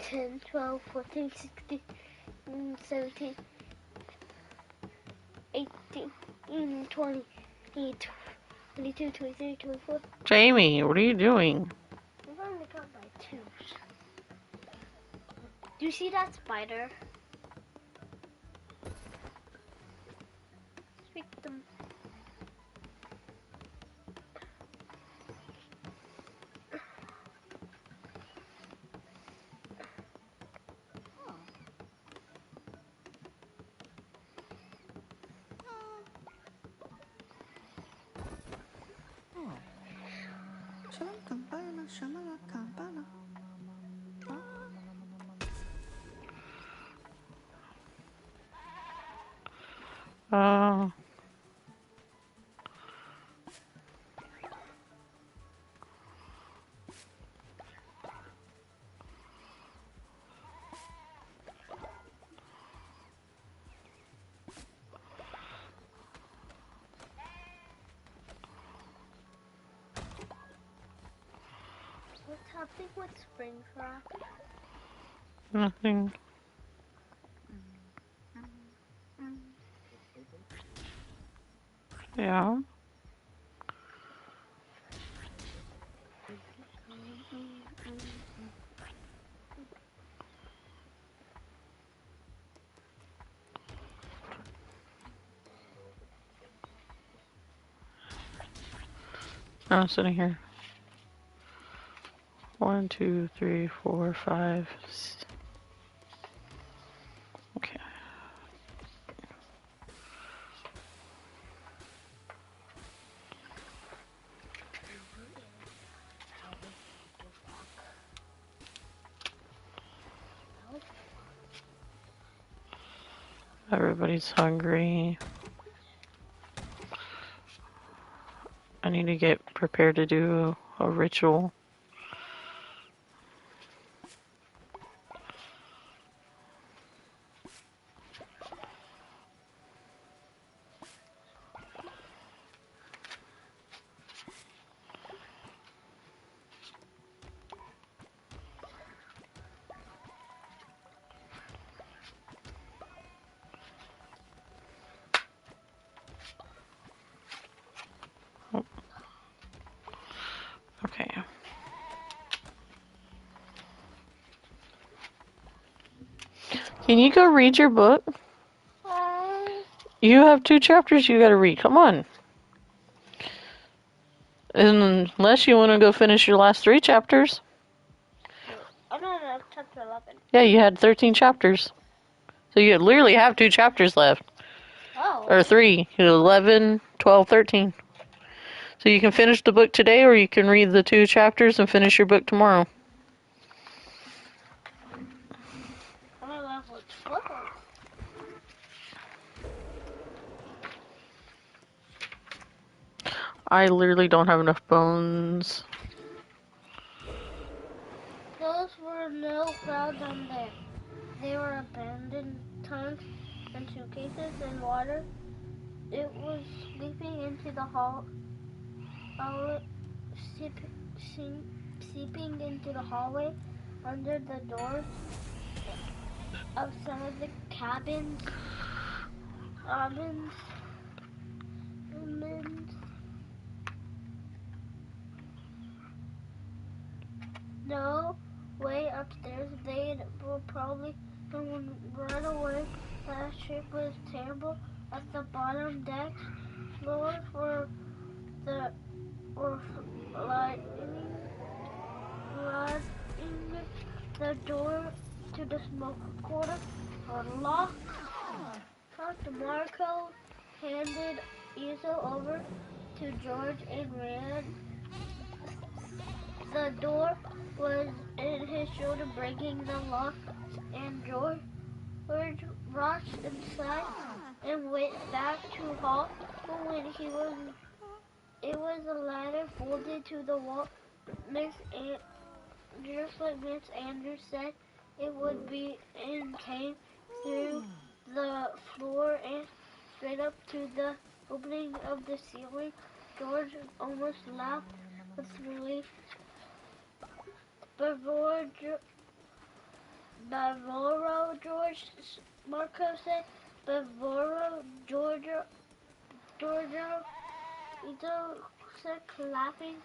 10, 12, 14, 16, 17, 18, 20, 22, 23, 24. Jamie, what are you doing? I'm going to count by twos. Do you see that spider? Speak them. What's happening with Springtrap? Nothing. Yeah. I'm sitting here. 1, 2, 3, 4, 5. Okay. Everybody's hungry. I need to get prepared to do a ritual. Oh. Okay. Can you go read your book? You have 2 chapters you gotta read. Come on. Unless you want to go finish your last 3 chapters. Oh, no, chapter 11. Yeah, you had 13 chapters. So you literally have 2 chapters left. Oh. Or 3. 11, 12, 13. So you can finish the book today, or you can read the 2 chapters and finish your book tomorrow. I'm on level 12. I literally don't have enough bones. Those were no found on there. They were abandoned tons and suitcases and water. It was sleeping into the seeping into the hallway under the doors of some of the cabins. No way upstairs. They will probably run away. That ship was terrible. At the bottom decks, floors were lighting. The door to the smoke quarter are locked. Dr. Marco handed Easel over to George and ran. The door was in his shoulder, breaking the lock, and George rushed inside and went back to Hall. When it was a ladder folded to the wall. Just like Miss Andrews said, it would be, and came through the floor and straight up to the opening of the ceiling. George almost laughed with relief. Before Bavoro, Marco said. Bavoro, Georgia, Ito said, clapping.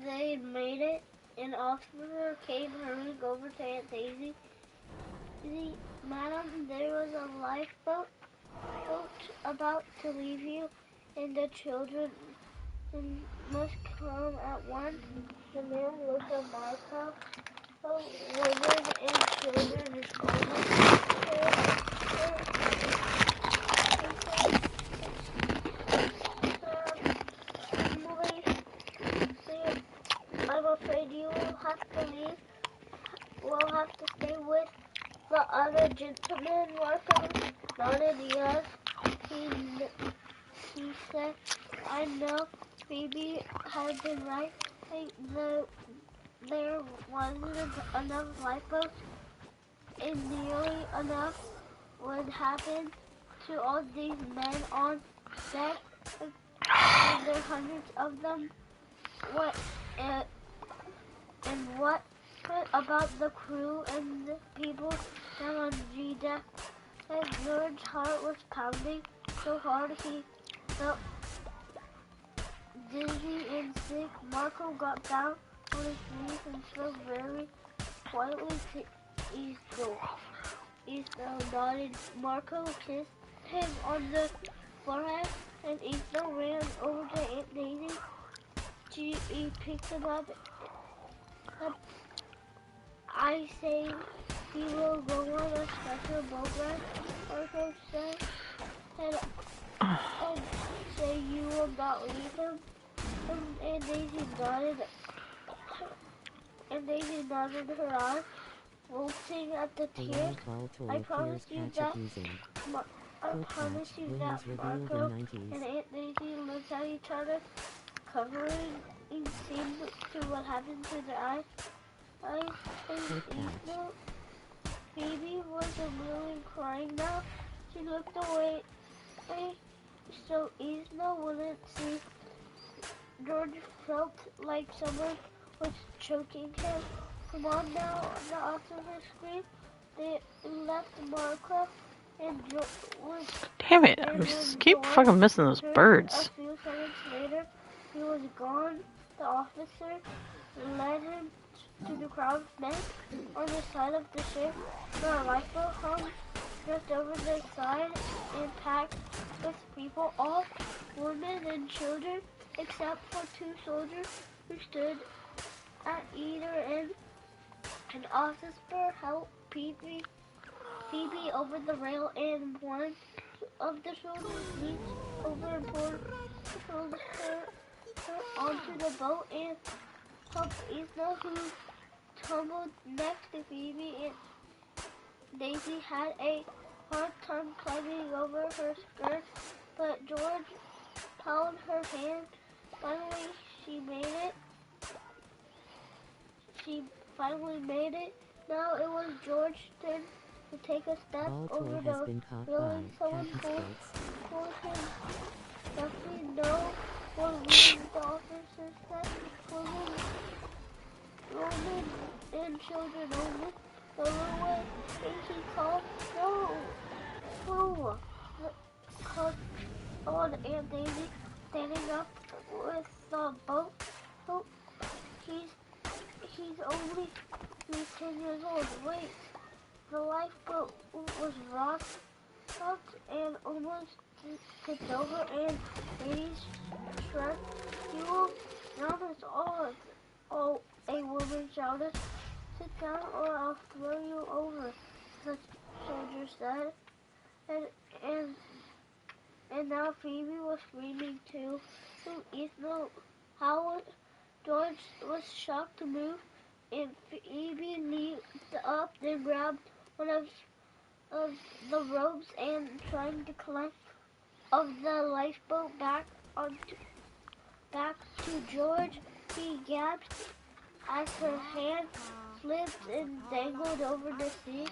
They made it. An officer came hurrying over to Aunt Daisy. Madam, there was a lifeboat about to leave you, and the children must come at once. The man looked at Marco, women and children is I'm afraid you will have to leave. We'll have to stay with the other gentleman. Marco nodded yes. He said, I know Phoebe had been right. There wasn't enough lifeboats, and nearly enough would happen to all these men on deck. And there are hundreds of them. What about the crew and the people down on G deck? And George's heart was pounding so hard he felt dizzy and sick. Marco got down on his knees and spoke very quietly to Easton. Easton nodded. Marco kissed him on the forehead, and Easton ran over to Aunt Daisy. He picked him up. I say he will go on a special boat ride, Marco said, and say you will not leave him. And Daisy nodded her eyes, wilting at the tears. I promise you that, Marco and Aunt Daisy looked at each other, covering seemed to what happened to their eyes. Phoebe was really crying now. She looked away so Isna wouldn't see. George felt like someone was choking him. Come on now, the officer screamed. They left Marco and George was... Damn it, I keep fucking missing those birds. A few seconds later, he was gone. The officer led him to the crowd of men on the side of the ship. The lifeboat hung just over the side and packed with people, all women and children, except for two soldiers who stood at either end. An officer helped Phoebe over the rail, and one of the soldiers reached over and pulled her onto the boat and helped Isna, who tumbled next to Phoebe, and Daisy had a hard time climbing over her skirt, but George held her hand. Finally, she finally made it. Now it was George's turn to take a step over the railing. Someone pulled him roughly. No one leaves, the officer said. Women and children only. The little way, and he called, no, called on Aunt Daisy, standing up with the boat. Oh, he's only 10 years old. Wait, the lifeboat was rocked and almost tipped over, and Daisy shrugged. You will drown us Oh, a woman shouted, "Sit down or I'll throw you over," the soldier said. And, and, and now Phoebe was screaming too. Ethan, how George was shocked to move, and Phoebe leaped up and grabbed one of the ropes and trying to climb of the lifeboat back to George. He gasped as her hand slipped and dangled over the sea.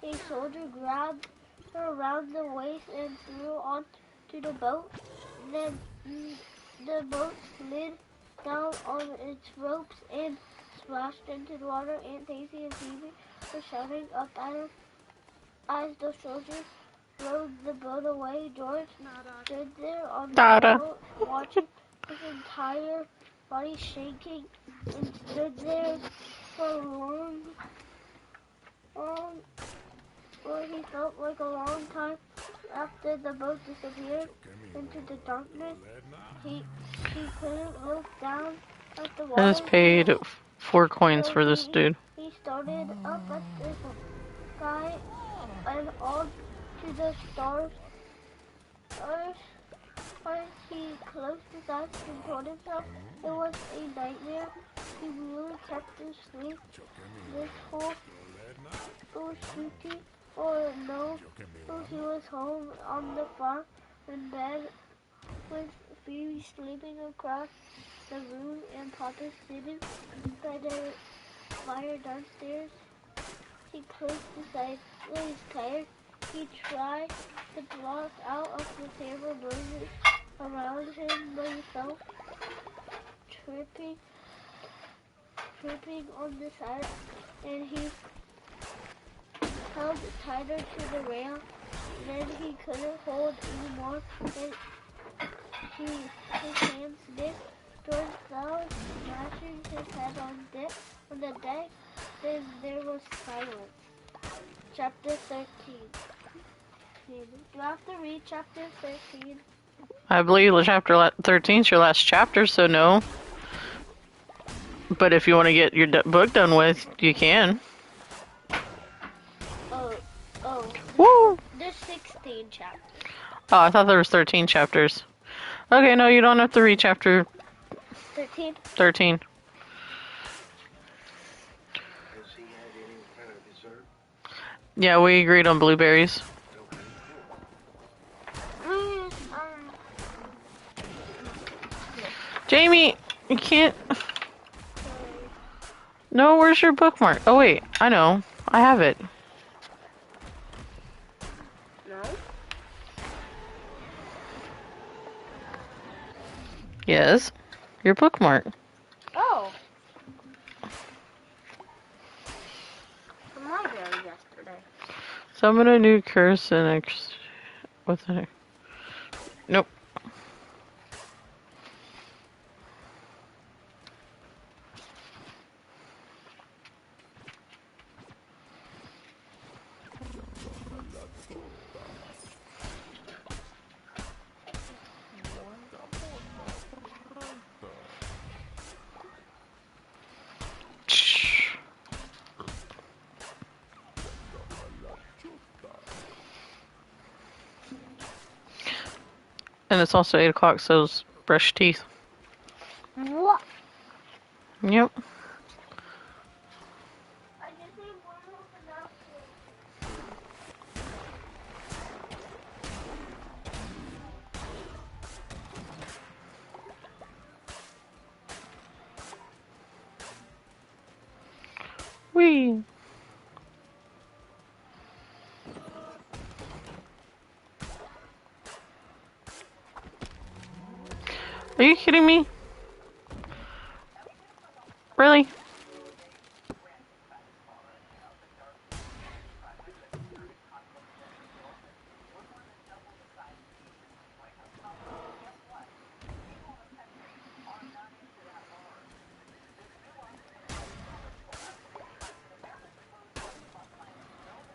A soldier grabbed her around the waist and threw onto the boat. Then the boat slid down on its ropes and splashed into the water. Aunt Daisy and Phoebe were shouting up at him as the soldiers rowed the boat away. George stood there on the boat, watching his entire body shaking, and stood there for a long, what he felt like a long time after the boat disappeared into the darkness. He couldn't look down at the water. I just paid 4 coins so for this dude. He started up at the sky and on to the stars. As he closed his eyes and told himself it was a nightmare, he really kept his sleep. This whole shooting or no, he was home on the farm in bed with Phoebe sleeping across the room and Papa sitting by the fire downstairs. He closed his eyes. When he's tired, he tried to block out of the terrible noises around him, but he felt tripping on the side, and he held tighter to the rail. Then he couldn't hold anymore, and his hands dipped. George fell, smashing his head on the deck. Then there was silence. Chapter 13. You have to read chapter 13. I believe chapter 13 is your last chapter, so no. But if you want to get your book done with, you can. Oh. Woo! There's 16 chapters. Oh, I thought there was 13 chapters. Okay, no, you don't have to read chapter 13. Yeah, we agreed on blueberries. Jamie, you can't... No, where's your bookmark? Oh, wait, I know. I have it. No? Yes, your bookmark. Oh. From library yesterday. Summon a new curse and with a... Nope. And it's also 8 o'clock, so brush teeth. What? Yep. I just need one more announcement. Whee! Are you kidding me? Really?